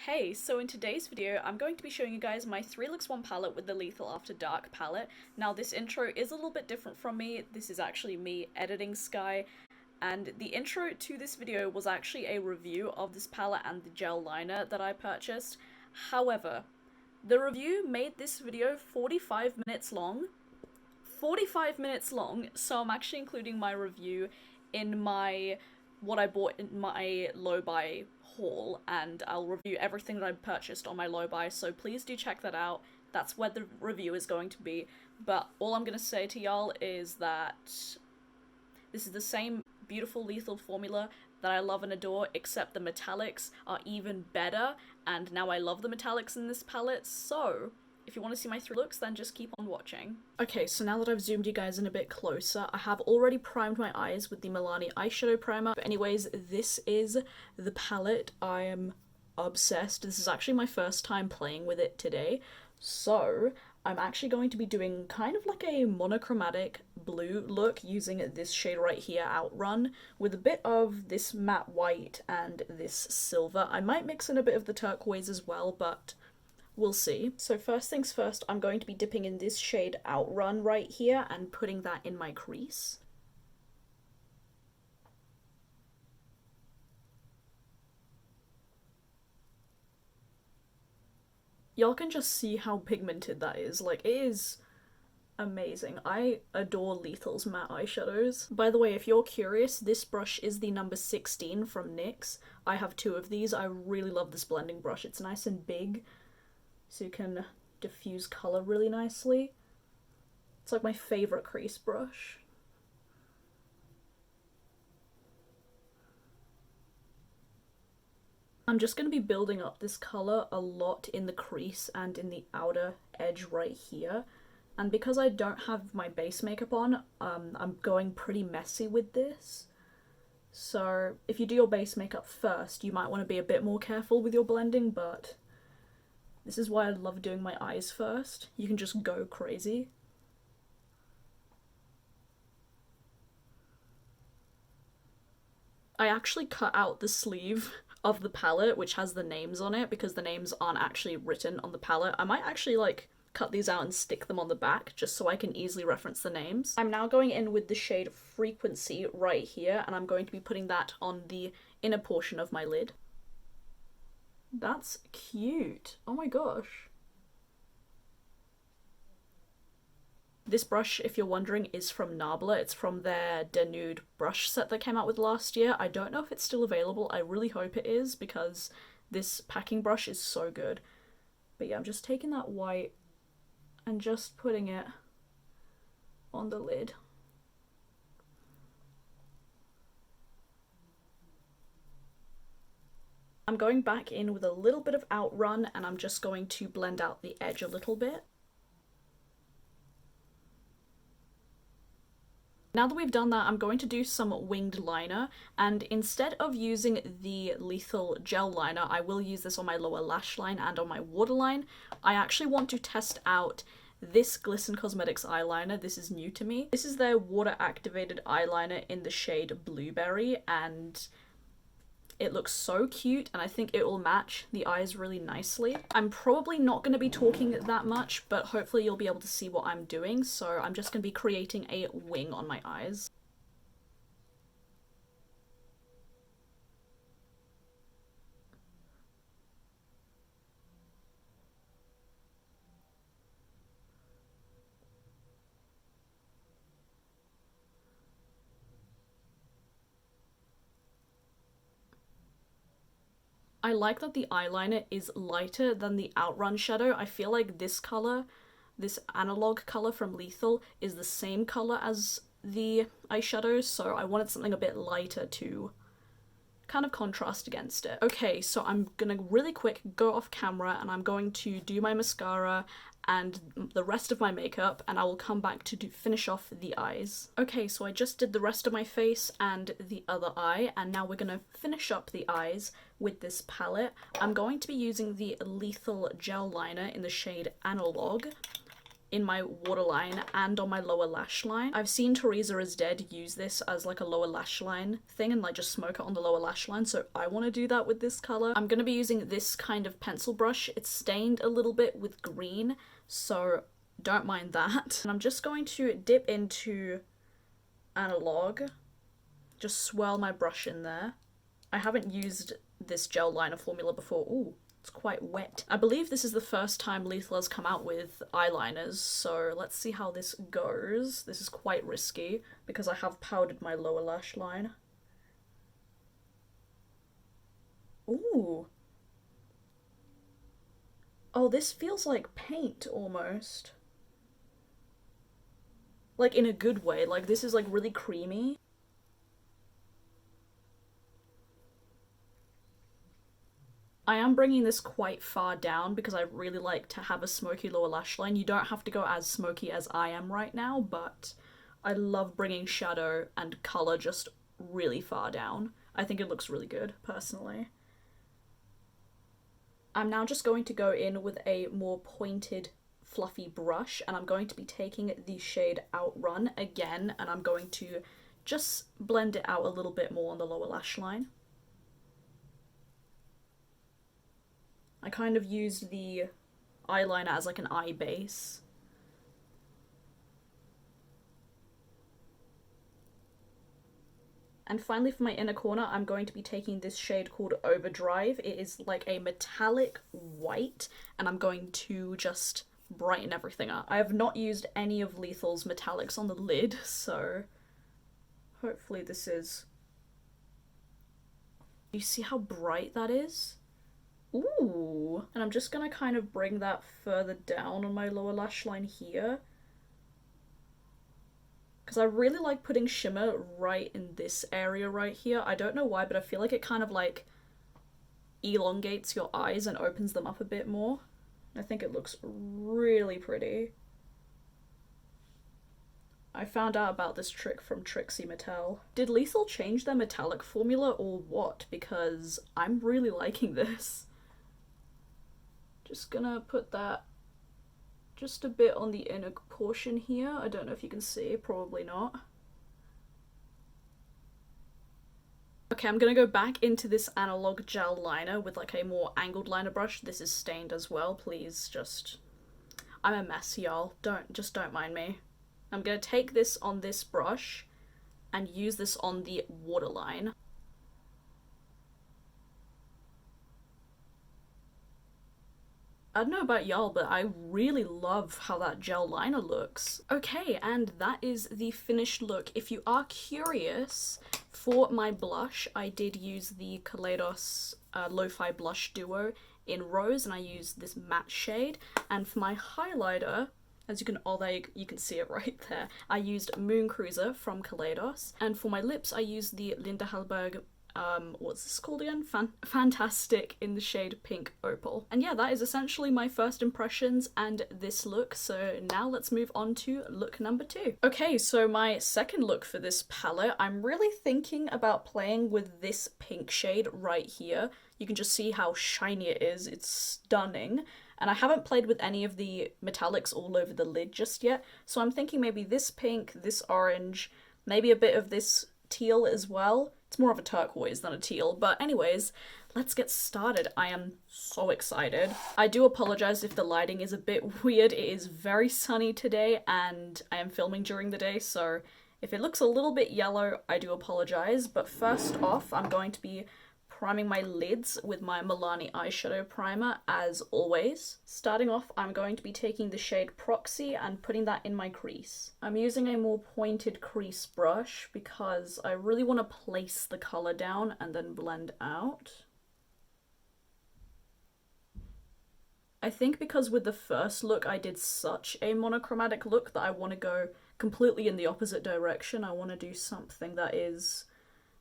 Okay, so in today's video, I'm going to be showing you guys my 3 looks 1 palette with the Lethal After Dark palette. Now this intro is a little bit different from me. This is actually me editing Skye, and the intro to this video was actually a review of this palette and the gel liner that I purchased. However, the review made this video 45 minutes long. 45 minutes long, so I'm actually including my review in what I bought in my low buy haul, and I'll review everything that I purchased on my low buy, so please do check that out. That's where the review is going to be. But all I'm gonna say to y'all is that this is the same beautiful lethal formula that I love and adore, except the metallics are even better, and now I love the metallics in this palette, so if you want to see my 3 looks, then just keep on watching. Okay, so now that I've zoomed you guys in a bit closer, I have already primed my eyes with the Milani eyeshadow primer. But anyways, this is the palette. I am obsessed. This is actually my first time playing with it today. So I'm actually going to be doing kind of like a monochromatic blue look using this shade right here, Outrun, with a bit of this matte white and this silver. I might mix in a bit of the turquoise as well, but we'll see. So first things first, I'm going to be dipping in this shade Outrun right here and putting that in my crease. Y'all can just see how pigmented that is. Like, it is amazing. I adore Lethal's matte eyeshadows. By the way, if you're curious, this brush is the number 16 from NYX. I have 2 of these. I really love this blending brush. It's nice and big, so you can diffuse color really nicely. It's like my favorite crease brush. I'm just going to be building up this color a lot in the crease and in the outer edge right here. And because I don't have my base makeup on, I'm going pretty messy with this. So if you do your base makeup first, you might want to be a bit more careful with your blending, but this is why I love doing my eyes first. You can just go crazy. I actually cut out the sleeve of the palette, which has the names on it, because the names aren't actually written on the palette. I might actually like cut these out and stick them on the back just so I can easily reference the names. I'm now going in with the shade Frequency right here, and I'm going to be putting that on the inner portion of my lid. That's cute. Oh my gosh. This brush, if you're wondering, is from Nabla. It's from their De Nude brush set that came out with last year. I don't know if it's still available. I really hope it is, because this packing brush is so good. But yeah, I'm just taking that white and just putting it on the lid. I'm going back in with a little bit of Outrun, and I'm just going to blend out the edge a little bit. Now that we've done that, I'm going to do some winged liner, and instead of using the Lethal gel liner, I will use this on my lower lash line and on my waterline. I actually want to test out this Glisten Cosmetics eyeliner. This is new to me. This is their water activated eyeliner in the shade Blueberry, and it looks so cute, and I think it will match the eyes really nicely. I'm probably not going to be talking that much, but hopefully you'll be able to see what I'm doing, so I'm just going to be creating a wing on my eyes. I like that the eyeliner is lighter than the Outrun shadow. I feel like this color, this analog color from Lethal, is the same color as the eyeshadows, so I wanted something a bit lighter to kind of contrast against it. Okay, so I'm gonna really quick go off camera, and I'm going to do my mascara and the rest of my makeup, and I will come back to finish off the eyes. Okay, so I just did the rest of my face and the other eye, and now we're gonna finish up the eyes with this palette. I'm going to be using the Lethal gel liner in the shade Analog. in my waterline and on my lower lash line. I've seen Teresa Is Dead use this as like a lower lash line thing and like just smoke it on the lower lash line, so I want to do that with this color. I'm going to be using this kind of pencil brush. It's stained a little bit with green, so don't mind that. And I'm just going to dip into Analog, just swirl my brush in there. I haven't used this gel liner formula before. Ooh, it's quite wet. I believe this is the first time Lethal has come out with eyeliners, so let's see how this goes. This is quite risky because I have powdered my lower lash line. Ooh. Oh, this feels like paint almost. Like in a good way, like this is like really creamy. I am bringing this quite far down because I really like to have a smoky lower lash line. You don't have to go as smoky as I am right now, but I love bringing shadow and colour just really far down. I think it looks really good, personally. I'm now just going to go in with a more pointed, fluffy brush, and I'm going to be taking the shade Outrun again, and I'm going to just blend it out a little bit more on the lower lash line. I kind of used the eyeliner as like an eye base. And finally for my inner corner, I'm going to be taking this shade called Overdrive. It is like a metallic white, and I'm going to just brighten everything up. I have not used any of Lethal's metallics on the lid, so hopefully this is... You see how bright that is? Ooh, and I'm just gonna kind of bring that further down on my lower lash line here. Because I really like putting shimmer right in this area right here. I don't know why, but I feel like it kind of like elongates your eyes and opens them up a bit more. I think it looks really pretty. I found out about this trick from Trixie Mattel. Did Lethal change their metallic formula or what? Because I'm really liking this. Just gonna put that just a bit on the inner portion here. I don't know if you can see, probably not. Okay, I'm gonna go back into this Analog gel liner with like a more angled liner brush. This is stained as well, please just... I'm a mess, y'all. Don't mind me. I'm gonna take this on this brush and use this on the waterline. I don't know about y'all, but I really love how that gel liner looks. Okay, and that is the finished look. If you are curious, for my blush, I did use the Kaleidos Lo-Fi Blush Duo in Rose, and I used this matte shade. And for my highlighter, as you can, although you can see it right there, I used Moon Cruiser from Kaleidos. And for my lips, I used the Linda Hallberg what's this called again? Fantastic in the shade Pink Opal. And yeah, that is essentially my first impressions and this look, so now let's move on to look number 2. Okay, so my second look for this palette, I'm really thinking about playing with this pink shade right here. You can just see how shiny it is, it's stunning. And I haven't played with any of the metallics all over the lid just yet, so I'm thinking maybe this pink, this orange, maybe a bit of this teal as well. It's more of a turquoise than a teal, but anyways, let's get started. I am so excited. I do apologize if the lighting is a bit weird. It is very sunny today and I am filming during the day, so if it looks a little bit yellow, I do apologize. But first off, I'm going to be priming my lids with my Milani eyeshadow primer as always. Starting off, I'm going to be taking the shade Proxy and putting that in my crease. I'm using a more pointed crease brush because I really want to place the color down and then blend out. I think because with the first look I did such a monochromatic look that I want to go completely in the opposite direction. I want to do something that is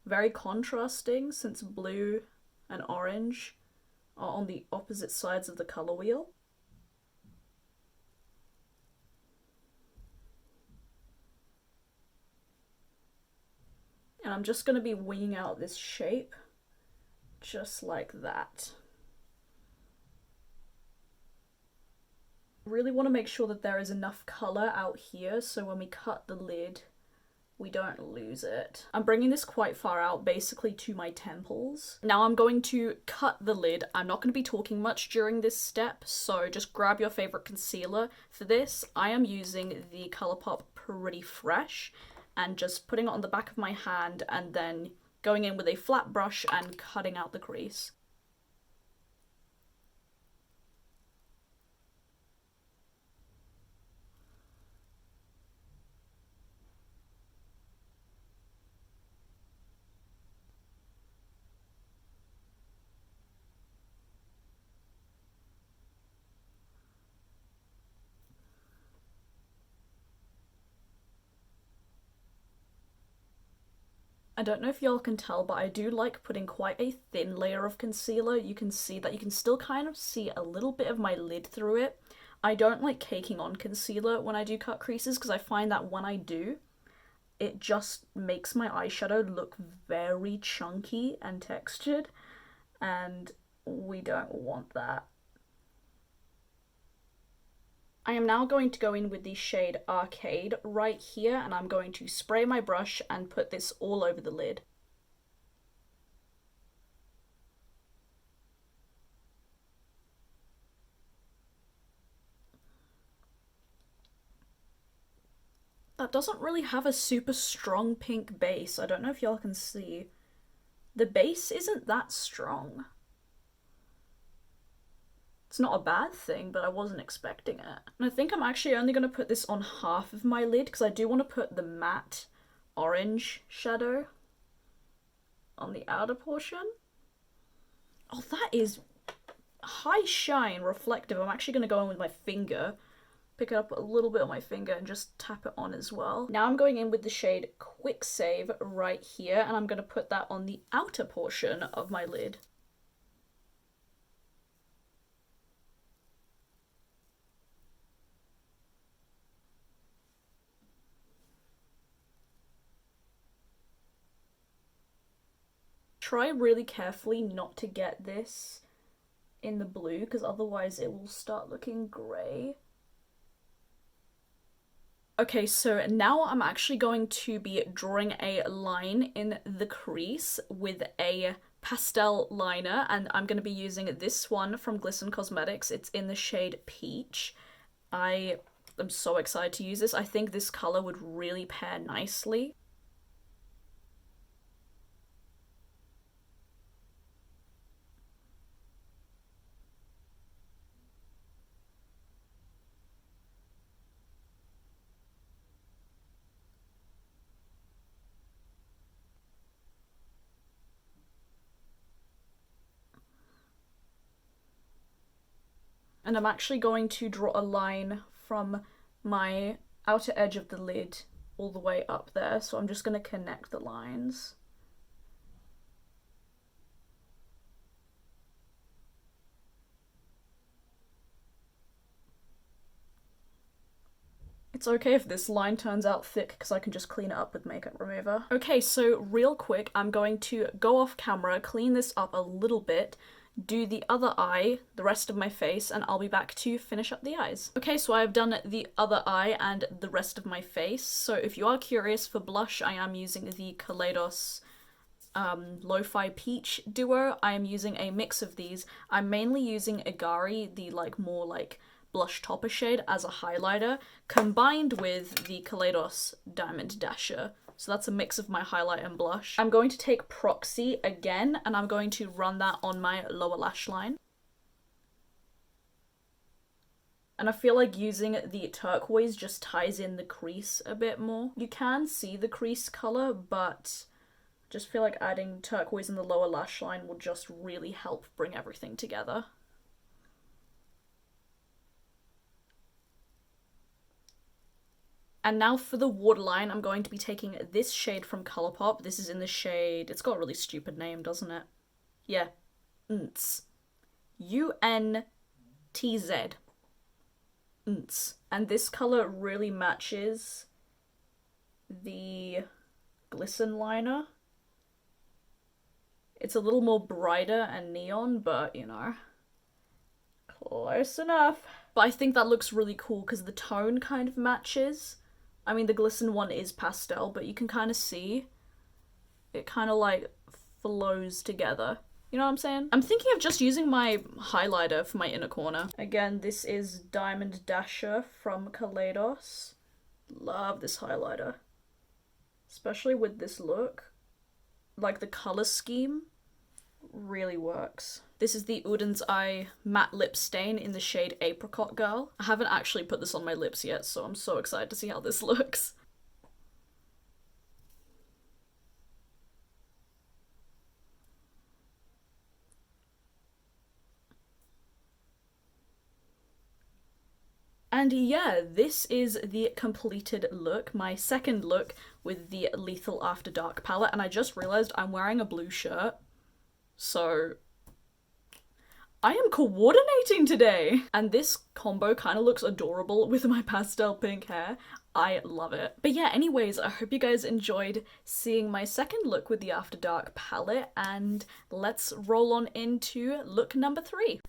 very contrasting, since blue and orange are on the opposite sides of the color wheel. And I'm just going to be winging out this shape, just like that. Really want to make sure that there is enough colour out here so when we cut the lid, we don't lose it. I'm bringing this quite far out, basically to my temples. Now I'm going to cut the lid. I'm not going to be talking much during this step, so just grab your favourite concealer. For this, I am using the Colourpop Pretty Fresh and just putting it on the back of my hand and then going in with a flat brush and cutting out the crease. I don't know if y'all can tell, but I do like putting quite a thin layer of concealer. You can see that you can still kind of see a little bit of my lid through it. I don't like caking on concealer when I do cut creases because I find that when I do, it just makes my eyeshadow look very chunky and textured, and we don't want that. I am now going to go in with the shade Arcade right here, and I'm going to spray my brush and put this all over the lid. That doesn't really have a super strong pink base. I don't know if y'all can see. The base isn't that strong. It's not a bad thing, but I wasn't expecting it. And I think I'm actually only going to put this on half of my lid because I do want to put the matte orange shadow on the outer portion. Oh, that is high shine, reflective. I'm actually going to go in with my finger, pick it up a little bit on my finger and just tap it on as well. Now I'm going in with the shade Quick Save right here, and I'm going to put that on the outer portion of my lid. Try really carefully not to get this in the blue because otherwise it will start looking grey. Okay, so now I'm actually going to be drawing a line in the crease with a pastel liner, and I'm going to be using this one from Glisten Cosmetics. It's in the shade Peach. I am so excited to use this. I think this colour would really pair nicely. And I'm actually going to draw a line from my outer edge of the lid all the way up there, so I'm just going to connect the lines. It's okay if this line turns out thick because I can just clean it up with makeup remover. Okay, so real quick, I'm going to go off camera, clean this up a little bit, do the other eye, the rest of my face, and I'll be back to finish up the eyes. Okay, so I've done the other eye and the rest of my face. So if you are curious for blush, I am using the Kaleidos Lo-Fi Peach Duo. I am using a mix of these. I'm mainly using Igari, the more blush topper shade, as a highlighter, combined with the Kaleidos Diamond Dasher. So that's a mix of my highlight and blush. I'm going to take Proxy again, and I'm going to run that on my lower lash line. And I feel like using the turquoise just ties in the crease a bit more. You can see the crease colour, but I just feel like adding turquoise in the lower lash line will just really help bring everything together. And now for the waterline, I'm going to be taking this shade from Colourpop. This is in the shade, it's got a really stupid name, doesn't it? Yeah, Unts. U-N-T-Z. Unts. And this colour really matches the Glisten liner. It's a little more brighter and neon, but you know, Close enough. But I think that looks really cool because the tone kind of matches. I mean, the glisten one is pastel, but you can kind of see it kind of like flows together. You know what I'm saying? I'm thinking of just using my highlighter for my inner corner. Again, this is Diamond Dasher from Kaleidos. Love this highlighter. Especially with this look. Like the color scheme really works. This is the Udden's Eye matte lip stain in the shade Apricot Girl. I haven't actually put this on my lips yet, so I'm so excited to see how this looks. And yeah, this is the completed look, my second look with the Lethal After Dark palette, and I just realized I'm wearing a blue shirt, so I am coordinating today! And this combo kind of looks adorable with my pastel pink hair. I love it. But yeah, anyways, I hope you guys enjoyed seeing my second look with the After Dark palette, and let's roll on into look number 3.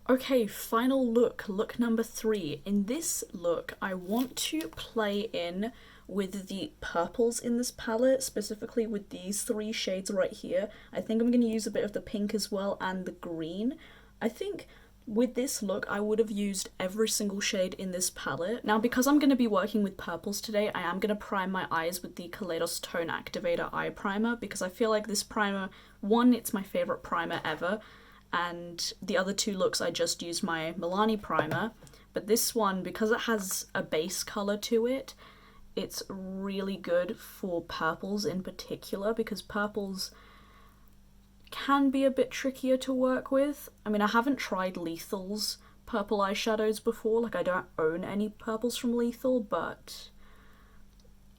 Okay, final look, look number 3. In this look, I want to play in with the purples in this palette, specifically with these 3 shades right here. I think I'm going to use a bit of the pink as well and the green. I think with this look, I would have used every single shade in this palette. Now, because I'm going to be working with purples today, I am going to prime my eyes with the Kaleidos Tone Activator Eye Primer, because I feel like this primer, one, it's my favourite primer ever, and the other 2 looks I just used my Milani primer, but this one, because it has a base colour to it, it's really good for purples in particular, because purples can be a bit trickier to work with. I mean, I haven't tried Lethal's purple eyeshadows before, like I don't own any purples from Lethal, but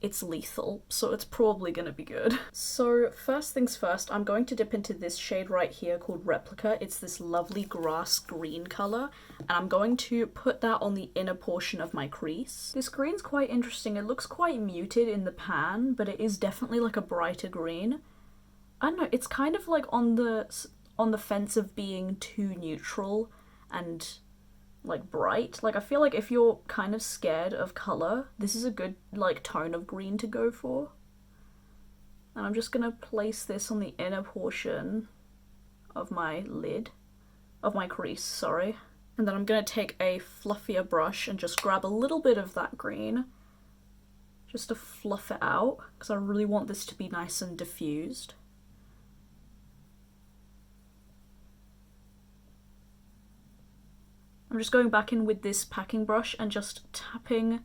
it's Lethal, so it's probably gonna be good. So first things first, I'm going to dip into this shade right here called Replica. It's this lovely grass green colour, and I'm going to put that on the inner portion of my crease. This green's quite interesting. It looks quite muted in the pan, but it is definitely like a brighter green. I don't know, it's kind of like on the fence of being too neutral and like bright. Like I feel like if you're kind of scared of colour, this is a good like tone of green to go for. And I'm just gonna place this on the inner portion of my lid, of my crease, sorry. And then I'm gonna take a fluffier brush and just grab a little bit of that green just to fluff it out, because I really want this to be nice and diffused. I'm just going back in with this packing brush and just tapping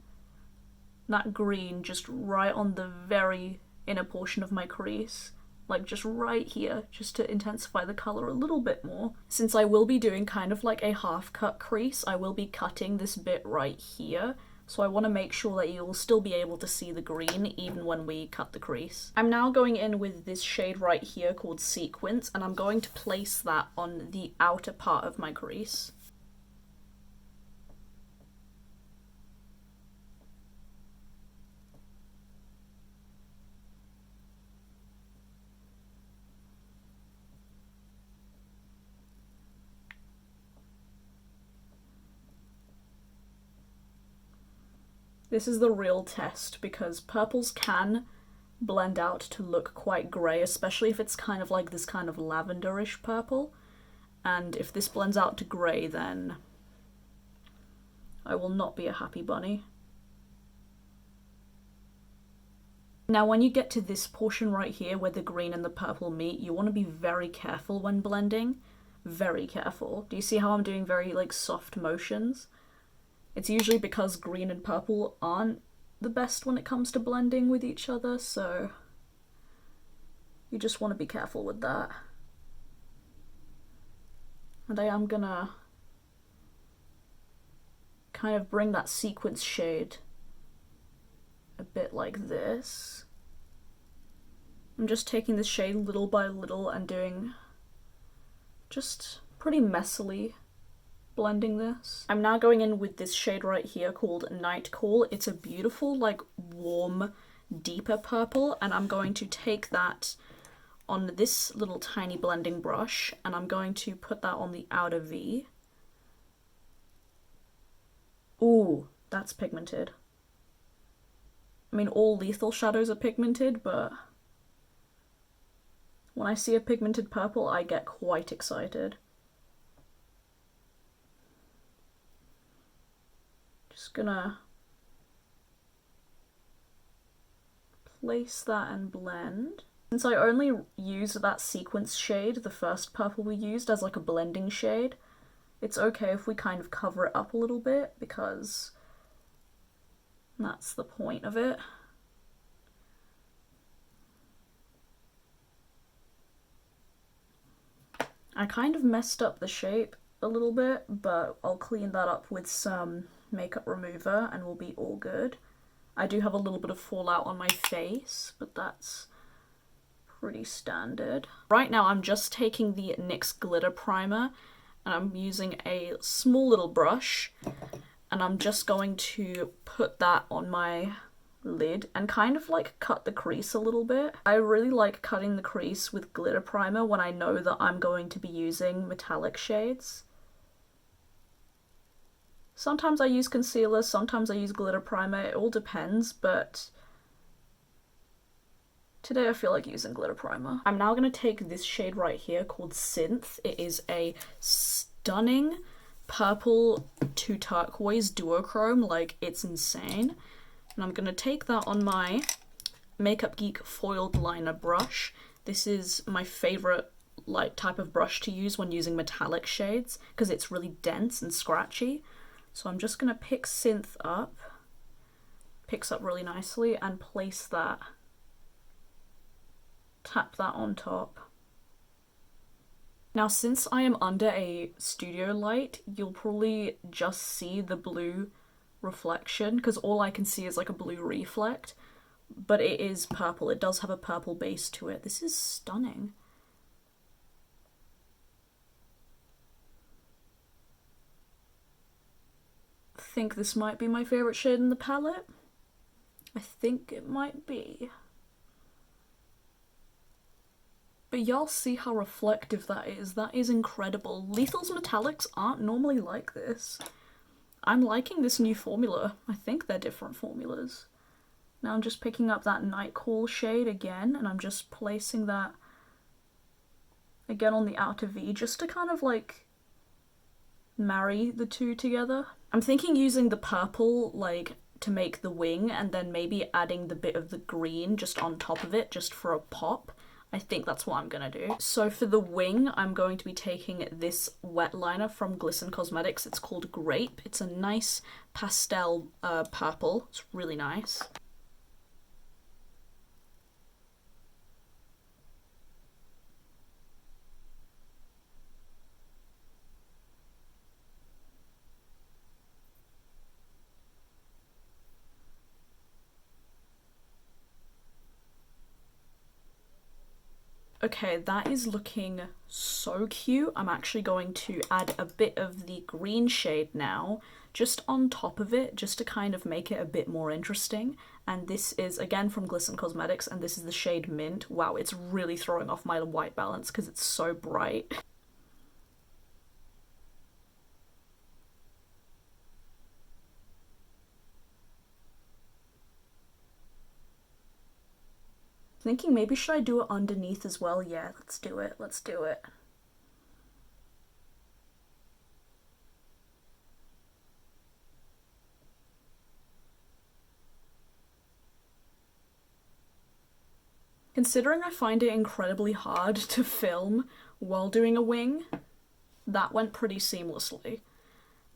that green just right on the very inner portion of my crease. Like just right here, just to intensify the colour a little bit more. Since I will be doing kind of like a half cut crease, I will be cutting this bit right here. So I want to make sure that you will still be able to see the green even when we cut the crease. I'm now going in with this shade right here called Sequins, and I'm going to place that on the outer part of my crease. This is the real test, because purples can blend out to look quite grey, especially if it's kind of like this kind of lavenderish purple. And if this blends out to grey, then I will not be a happy bunny. Now when you get to this portion right here where the green and the purple meet, you want to be very careful when blending. Very careful. Do you see how I'm doing very like soft motions? It's usually because green and purple aren't the best when it comes to blending with each other, so you just want to be careful with that. And I am gonna kind of bring that sequence shade a bit like this. I'm just taking this shade little by little and doing just pretty messily blending this. I'm now going in with this shade right here called Night Call. It's a beautiful, like, warm, deeper purple, and I'm going to take that on this little tiny blending brush, and I'm going to put that on the outer V. That's pigmented. I mean, all lethal shadows are pigmented, but when I see a pigmented purple, I get quite excited. Just gonna place that and blend. Since I only used that Sequins shade, the first purple we used, as like a blending shade, it's okay if we kind of cover it up a little bit because that's the point of it. I kind of messed up the shape a little bit, but I'll clean that up with some makeup remover and we'll be all good. I do have a little bit of fallout on my face, but that's pretty standard. Right now I'm just taking the NYX glitter primer and I'm using a small little brush and I'm just going to put that on my lid and kind of like cut the crease a little bit. I really like cutting the crease with glitter primer when I know that I'm going to be using metallic shades. Sometimes I use concealer, sometimes I use glitter primer, it all depends, but today I feel like using glitter primer. I'm now going to take this shade right here called Synth. It is a stunning purple to turquoise duochrome, like it's insane. And I'm going to take that on my Makeup Geek foiled liner brush. This is my favorite like type of brush to use when using metallic shades because it's really dense and scratchy. So I'm just going to pick Synth up, picks up really nicely, and place that, tap that on top. Now since I am under a studio light, you'll probably just see the blue reflection because all I can see is like a blue reflect, but it is purple. It does have a purple base to it. This is stunning. I think this might be my favorite shade in the palette. I think it might be. But y'all see how reflective that is. That is incredible. Lethal's metallics aren't normally like this. I'm liking this new formula. I think they're different formulas. Now I'm just picking up that Night Call shade again, and I'm just placing that again on the outer V, just to kind of like marry the two together. I'm thinking using the purple like to make the wing, and then maybe adding the bit of the green just on top of it, just for a pop. I think that's what I'm gonna do. So for the wing, I'm going to be taking this wet liner from Glisten Cosmetics. It's called Grape. It's a nice pastel purple. It's really nice. Okay, that is looking so cute. I'm actually going to add a bit of the green shade now, just on top of it, just to kind of make it a bit more interesting. And this is, again, from Glisten Cosmetics, and this is the shade Mint. Wow, it's really throwing off my white balance because it's so bright. Thinking maybe should I do it underneath as well? Yeah, let's do it. Let's do it. Considering I find it incredibly hard to film while doing a wing, that went pretty seamlessly.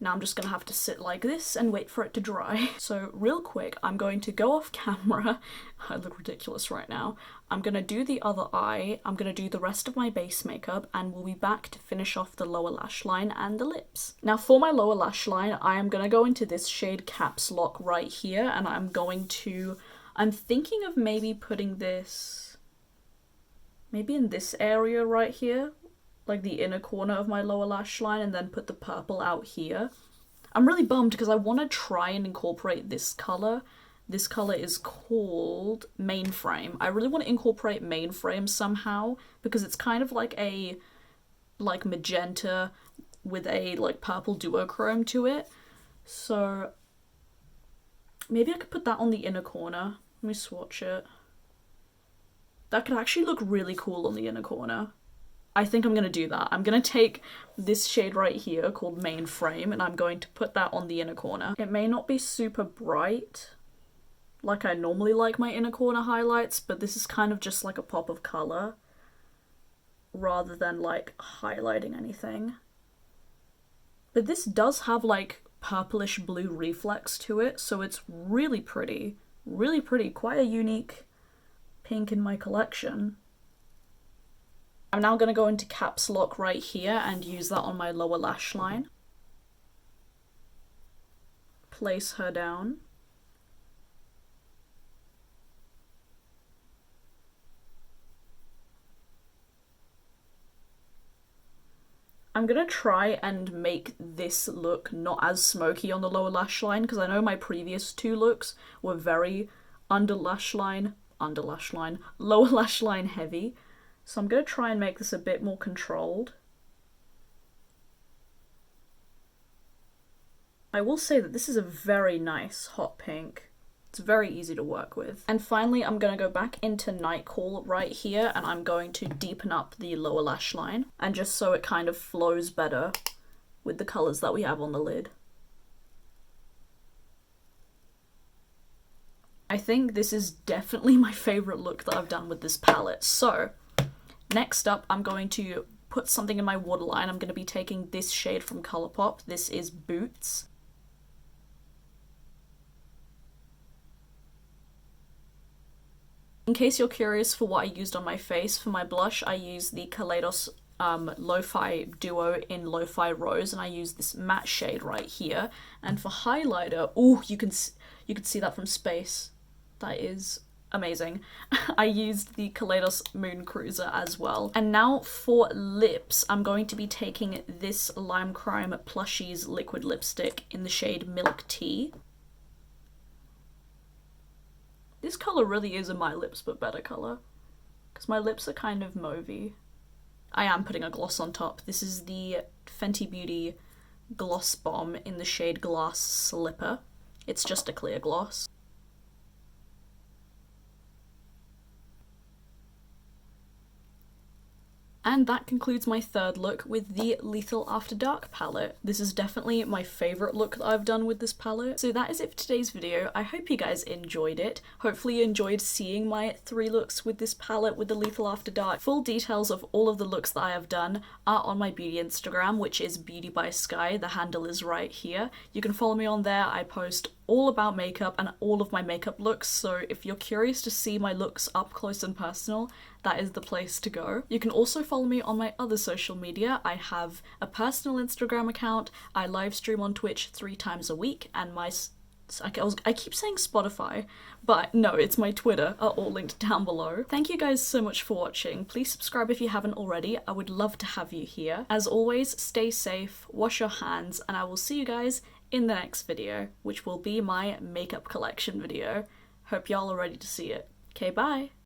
Now I'm just gonna have to sit like this and wait for it to dry. So real quick, I'm going to go off camera. I look ridiculous right now. I'm gonna do the other eye, I'm gonna do the rest of my base makeup, and we'll be back to finish off the lower lash line and the lips. Now for my lower lash line, I am gonna go into this shade Caps Lock right here, and I'm thinking of maybe putting this maybe in this area right here, like the inner corner of my lower lash line, and then put the purple out here. I'm really bummed because I want to try and incorporate this color. This color is called Mainframe. I really want to incorporate Mainframe somehow because it's kind of like a magenta with a like purple duochrome to it. So Maybe I could put that on the inner corner. Let me swatch it. That could actually look really cool on the inner corner. I think I'm gonna do that. I'm gonna take this shade right here called Mainframe and I'm going to put that on the inner corner. It may not be super bright like I normally like my inner corner highlights, but this is kind of just like a pop of color rather than like highlighting anything. But this does have like purplish blue reflex to it, so it's really pretty. Really pretty. Quite a unique pink in my collection. I'm now going to go into caps lock right here and use that on my lower lash line. Place her down. I'm gonna try and make this look not as smoky on the lower lash line, because I know my previous two looks were very lower lash line heavy. So I'm gonna try and make this a bit more controlled. I will say that this is a very nice hot pink. It's very easy to work with. And finally, I'm going to go back into Night Call right here and I'm going to deepen up the lower lash line. And just so it kind of flows better with the colours that we have on the lid. I think this is definitely my favourite look that I've done with this palette. So, next up, I'm going to put something in my waterline. I'm going to be taking this shade from Colourpop. This is Boots. In case you're curious for what I used on my face, for my blush I used the Kaleidos Lo-Fi Duo in Lo-Fi Rose, and I used this matte shade right here. And for highlighter, ooh, you can see that from space. That is amazing. I used the Kaleidos Moon Cruiser as well. And now for lips, I'm going to be taking this Lime Crime Plushies liquid lipstick in the shade Milk Tea. This colour really is a My Lips But Better colour, because my lips are kind of mauvey. I am putting a gloss on top. This is the Fenty Beauty Gloss Bomb in the shade Glass Slipper. It's just a clear gloss. And that concludes my third look with the Lethal After Dark palette. This is definitely my favourite look that I've done with this palette. So that is it for today's video. I hope you guys enjoyed it. Hopefully you enjoyed seeing my 3 looks with this palette with the Lethal After Dark. Full details of all of the looks that I have done are on my beauty Instagram, which is beautyybyskye. The handle is right here. You can follow me on there. I post all about makeup and all of my makeup looks, so if you're curious to see my looks up close and personal, that is the place to go. You can also follow me on my other social media. I have a personal Instagram account, I live stream on Twitch 3 times a week, and my I keep saying Spotify, but no, it's my Twitter, are all linked down below. Thank you guys so much for watching. Please subscribe if you haven't already. I would love to have you here. As always, stay safe, wash your hands, and I will see you guys in the next video, which will be my makeup collection video. Hope y'all are ready to see it. Okay, bye!